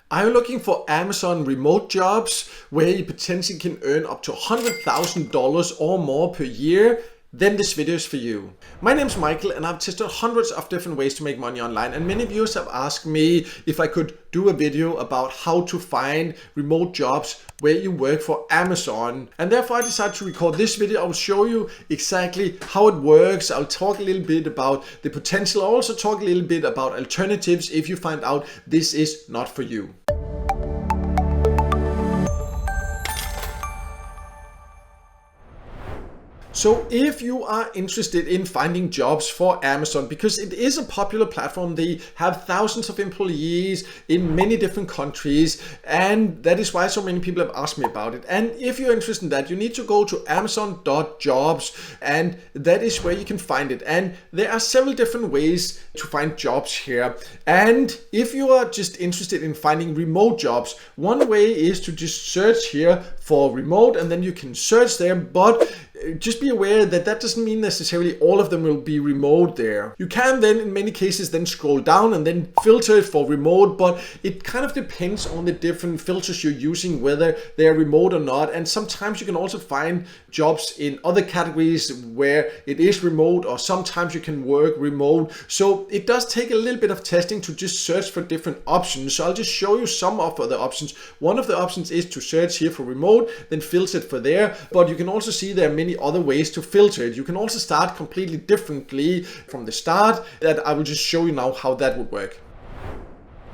Are you looking for Amazon remote jobs where you potentially can earn up to $100,000 or more per year? Then this video is for you. My name is Michael and I've tested hundreds of different ways to make money online, and many viewers have asked me if I could do a video about how to find remote jobs where you work for Amazon, and therefore I decided to record this video. I will show you exactly how it works. I'll talk a little bit about the potential. I'll also talk a little bit about alternatives if you find out this is not for you. So if you are interested in finding jobs for Amazon, because it is a popular platform, they have thousands of employees in many different countries, and that is why so many people have asked me about it. And if you're interested in that, you need to go to amazon.jobs, and that is where you can find it. And there are several different ways to find jobs here. And if you are just interested in finding remote jobs, one way is to just search here for remote, and then you can search there, but just be aware that that doesn't mean necessarily all of them will be remote there. You can then in many cases then scroll down and then filter it for remote, but it kind of depends on the different filters you're using, whether they're remote or not. And sometimes you can also find jobs in other categories where it is remote, or sometimes you can work remote. So it does take a little bit of testing to just search for different options. So I'll just show you some of the options. One of the options is to search here for remote, then filter it for there, but you can also see there are many other ways to filter it. You can also start completely differently from the start, that I will just show you now how that would work.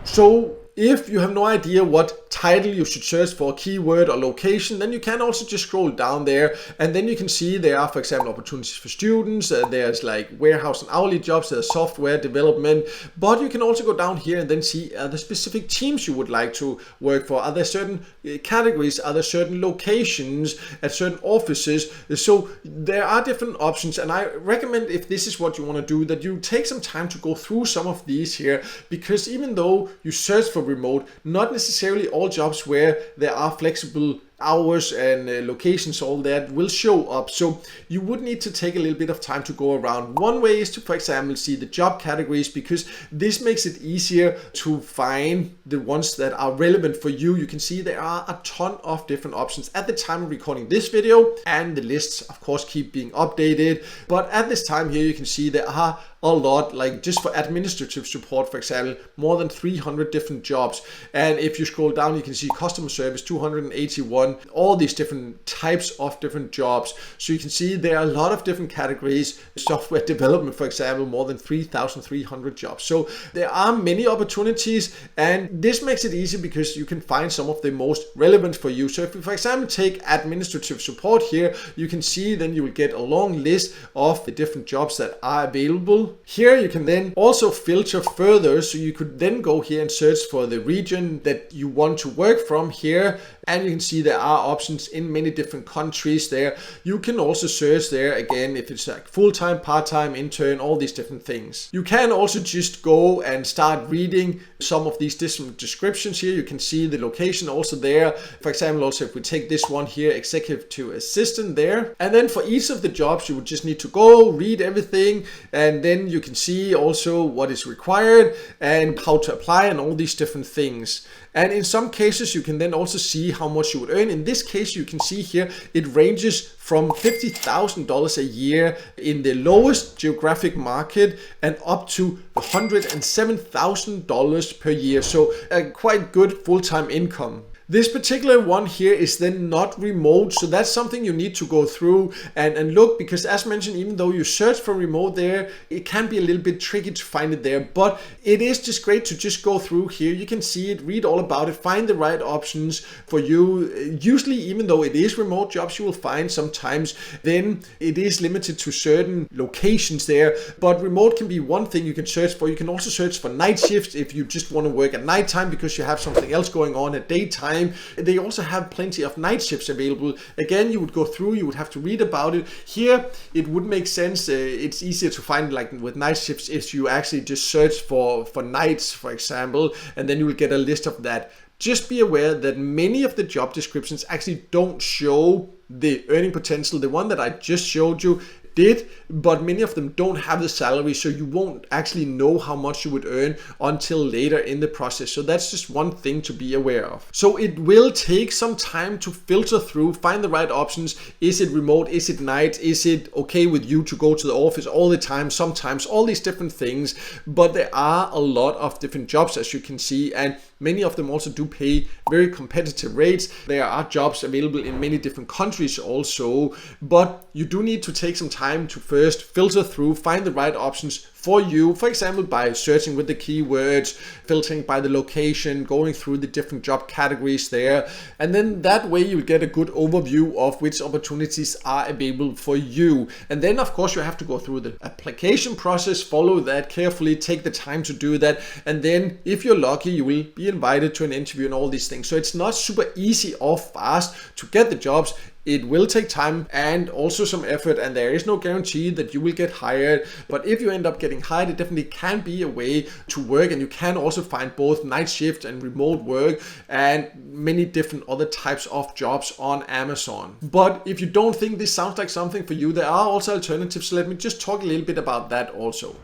So if you have no idea what title you should search for, keyword or location, then you can also just scroll down there, and then you can see there are, for example, opportunities for students, there's like warehouse and hourly jobs, there's software development, but you can also go down here and then see the specific teams you would like to work for. Are there certain categories? Are there certain locations at certain offices? So there are different options, and I recommend, if this is what you want to do, that you take some time to go through some of these here, because even though you search for remote, not necessarily all jobs where there are flexible hours and locations, all that will show up. So you would need to take a little bit of time to go around. One way is to, for example, see the job categories, because this makes it easier to find the ones that are relevant for you. You can see there are a ton of different options at the time of recording this video, and the lists of course keep being updated. But at this time here you can see there are a lot, like just for administrative support, for example, more than 300 different jobs. And if you scroll down, you can see customer service, 281, all these different types of different jobs. So you can see there are a lot of different categories. Software development, for example, more than 3,300 jobs. So there are many opportunities, and this makes it easy because you can find some of the most relevant for you. So if you, for example, take administrative support here, you can see then you will get a long list of the different jobs that are available. Here you can then also filter further, so you could then go here and search for the region that you want to work from here, and you can see there are options in many different countries there. You can also search there again if it's like full-time, part-time, intern, all these different things. You can also just go and start reading some of these different descriptions here. You can see the location also there. For example, also if we take this one here, executive to assistant there, and then for each of the jobs you would just need to go read everything, and then you can see also what is required and how to apply and all these different things. And in some cases you can then also see how much you would earn. In this case you can see here it ranges from $50,000 a year in the lowest geographic market and up to $107,000 per year. So a quite good full-time income. This particular one here is then not remote, so that's something you need to go through and look, because as mentioned, even though you search for remote there, it can be a little bit tricky to find it there, but it is just great to just go through here. You can see it, read all about it, find the right options for you. Usually, even though it is remote jobs, you will find sometimes then it is limited to certain locations there, but remote can be one thing you can search for. You can also search for night shifts if you just want to work at nighttime because you have something else going on at daytime. They also have plenty of night shifts available. Again, you would go through, you would have to read about it. Here, it would make sense. It's easier to find, like with night shifts, if you actually just search for nights, for example, and then you will get a list of that. Just be aware that many of the job descriptions actually don't show the earning potential. The one that I just showed you did, but many of them don't have the salary, so you won't actually know how much you would earn until later in the process. So that's just one thing to be aware of. So it will take some time to filter through, find the right options. Is it remote? Is it night? Is it okay with you to go to the office all the time? Sometimes, all these different things. But there are a lot of different jobs, as you can see, and many of them also do pay very competitive rates. There are jobs available in many different countries also, but you do need to take some time to first filter through, find the right options for you, for example, by searching with the keywords, filtering by the location, going through the different job categories there. And then that way you get a good overview of which opportunities are available for you. And then of course you have to go through the application process, follow that carefully, take the time to do that. And then if you're lucky, you will be invited to an interview and all these things. So it's not super easy or fast to get the jobs. It will take time and also some effort, and there is no guarantee that you will get hired. But if you end up getting hired, it definitely can be a way to work, and you can also find both night shift and remote work and many different other types of jobs on Amazon. But if you don't think this sounds like something for you, there are also alternatives. So let me just talk a little bit about that also.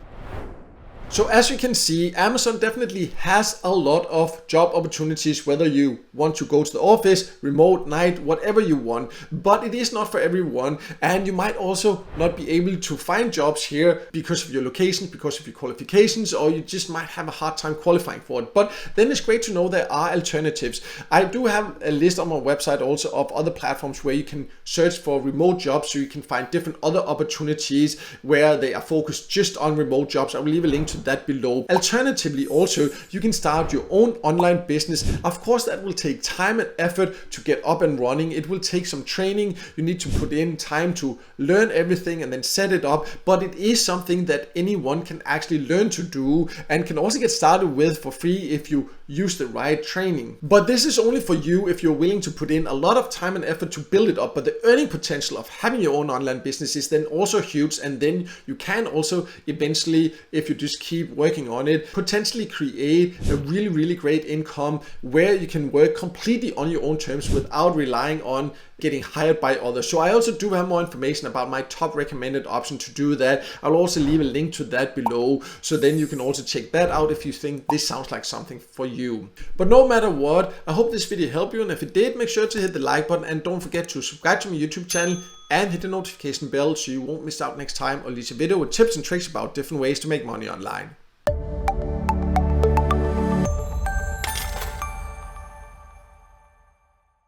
So as you can see, Amazon definitely has a lot of job opportunities, whether you want to go to the office, remote, night, whatever you want, but it is not for everyone. And you might also not be able to find jobs here because of your location, because of your qualifications, or you just might have a hard time qualifying for it. But then it's great to know there are alternatives. I do have a list on my website also of other platforms where you can search for remote jobs, so you can find different other opportunities where they are focused just on remote jobs. I will leave a link to that below. Alternatively, also you can start your own online business. Of course, that will take time and effort to get up and running. It will take some training. You need to put in time to learn everything and then set it up, but it is something that anyone can actually learn to do and can also get started with for free if you use the right training. But this is only for you if you're willing to put in a lot of time and effort to build it up. But the earning potential of having your own online business is then also huge, and then you can also eventually, if you just keep working on it, potentially create a really great income where you can work completely on your own terms without relying on getting hired by others. So I also do have more information about my top recommended option to do that. I'll also leave a link to that below, so then you can also check that out if you think this sounds like something for you. But no matter what, I hope this video helped you, and if it did, make sure to hit the like button and don't forget to subscribe to my YouTube channel and hit the notification bell so you won't miss out next time or release a video with tips and tricks about different ways to make money online.